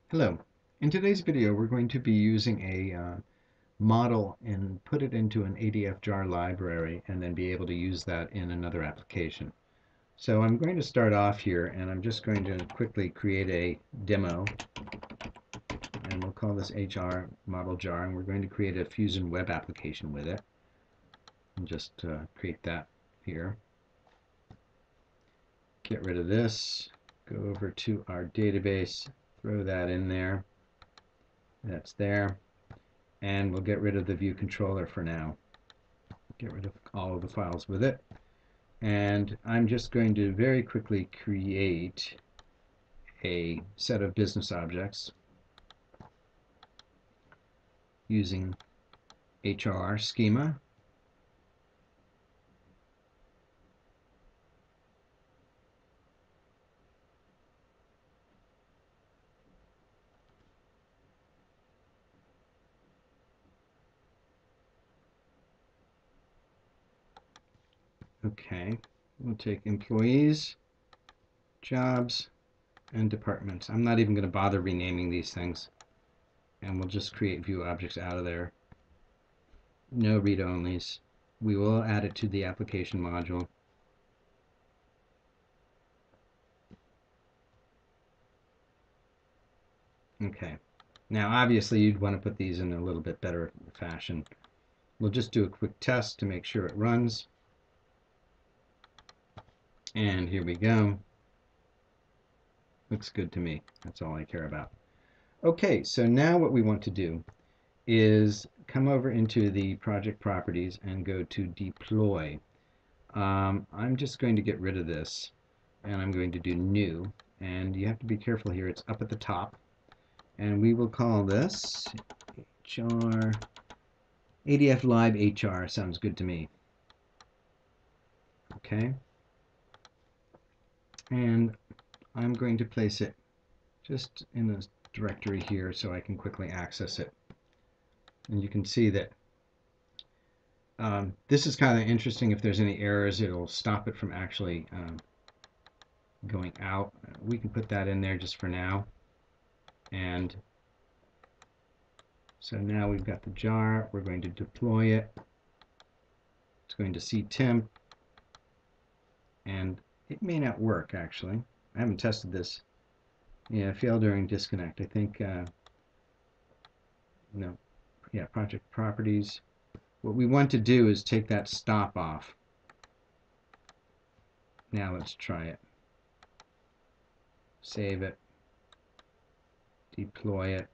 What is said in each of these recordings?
Hello. In today's video, we're going to be using a model and put it into an ADF jar library and then be able to use that in another application. So I'm going to start off here and I'm just going to quickly create a demo and we'll call this HR model jar and we're going to create a Fusion web application with it. And just create that here. Get rid of this, go over to our database, throw that in there. That's there. And we'll get rid of the view controller for now. Get rid of all of the files with it. And I'm just going to very quickly create a set of business objects using HR schema. Okay, we'll take employees, jobs, and departments. I'm not even going to bother renaming these things. And we'll just create view objects out of there. No read-onlys. We will add it to the application module. Okay. Now, obviously, you'd want to put these in a little bit better fashion. We'll just do a quick test to make sure it runs. And here we go. Looks good to me. That's all I care about. Okay, so now what we want to do is come over into the project properties and go to deploy. I'm just going to get rid of this and I'm going to do new. And you have to be careful here. It's up at the top. And we will call this HR ADF Live HR. Sounds good to me. Okay. And I'm going to place it just in the directory here so I can quickly access it. And you can see that this is kind of interesting. If there's any errors, it'll stop it from actually going out. We can put that in there just for now. And so now we've got the jar. We're going to deploy it. It's going to see temp. And it may not work, actually. I haven't tested this. Yeah, failed during disconnect. I think, no. Yeah, project properties. What we want to do is take that stop off. Now let's try it. Save it. Deploy it.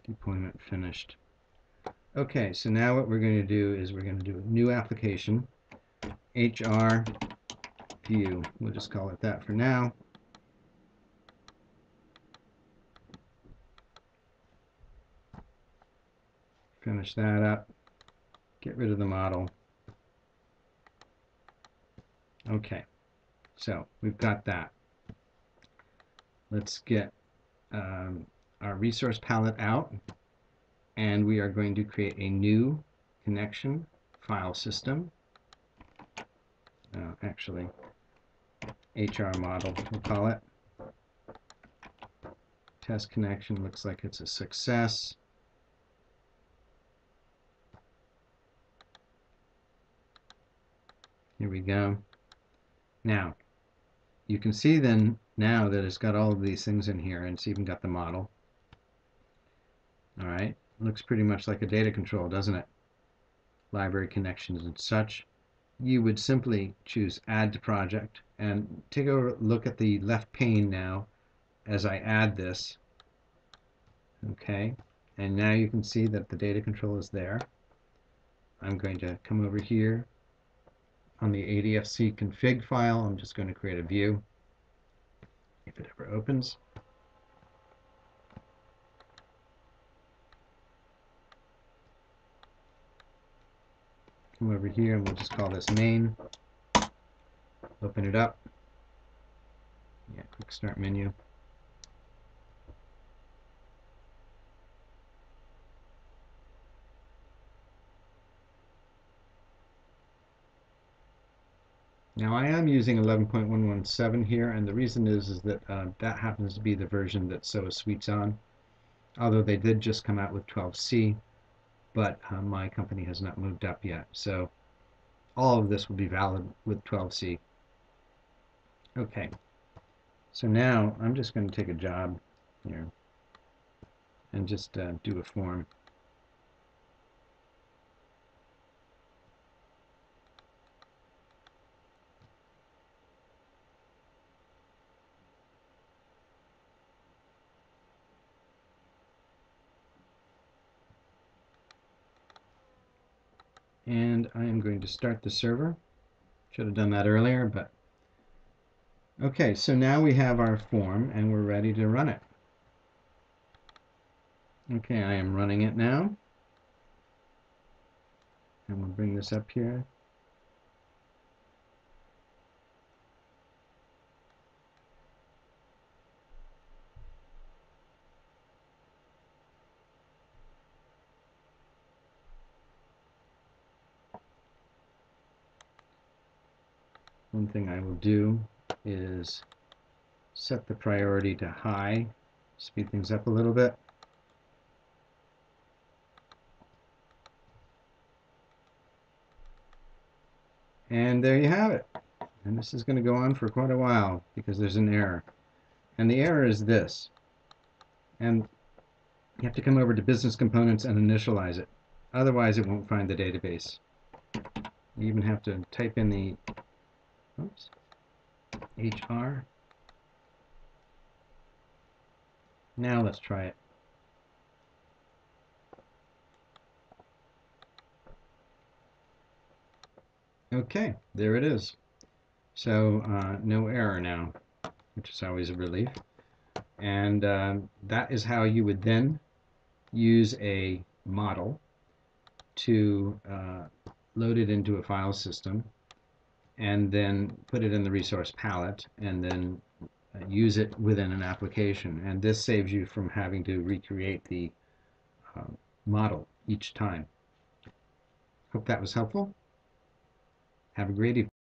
Deployment finished. Okay, so now what we're going to do is we're going to do a new application, HR view. We'll just call it that for now. Finish that up. Get rid of the model. Okay, so we've got that. Let's get our resource palette out, and we are going to create a new connection file system. Actually, HR model, we'll call it. Test connection looks like it's a success. Here we go. Now, you can see then now that it's got all of these things in here, and it's even got the model. All right, looks pretty much like a data control, doesn't it? Library connections and such. You would simply choose Add to Project and take a look at the left pane now as I add this. Okay, and now you can see that the data control is there. I'm going to come over here on the ADFC config file. I'm just going to create a view if it ever opens. Come over here and we'll just call this main. Open it up. Yeah, quick start menu. Now I am using 11.117 here, and the reason is that that happens to be the version that SoaSuite's on, although they did just come out with 12c, but my company has not moved up yet. So all of this will be valid with 12c. Okay, so now I'm just going to take a job here and just do a form. And I am going to start the server. Should have done that earlier, but okay, so now we have our form and we're ready to run it. Okay, I am running it now. And we'll bring this up here. One thing I will do is set the priority to high, speed things up a little bit. And there you have it. And this is going to go on for quite a while because there's an error. And the error is this. And you have to come over to Business Components and initialize it. Otherwise, it won't find the database. You even have to type in the HR. Now let's try it. Okay, there it is. So no error now, which is always a relief. And that is how you would then use a model to load it into a file system and then put it in the resource palette and then use it within an application. And this saves you from having to recreate the model each time. Hope that was helpful. Have a great evening.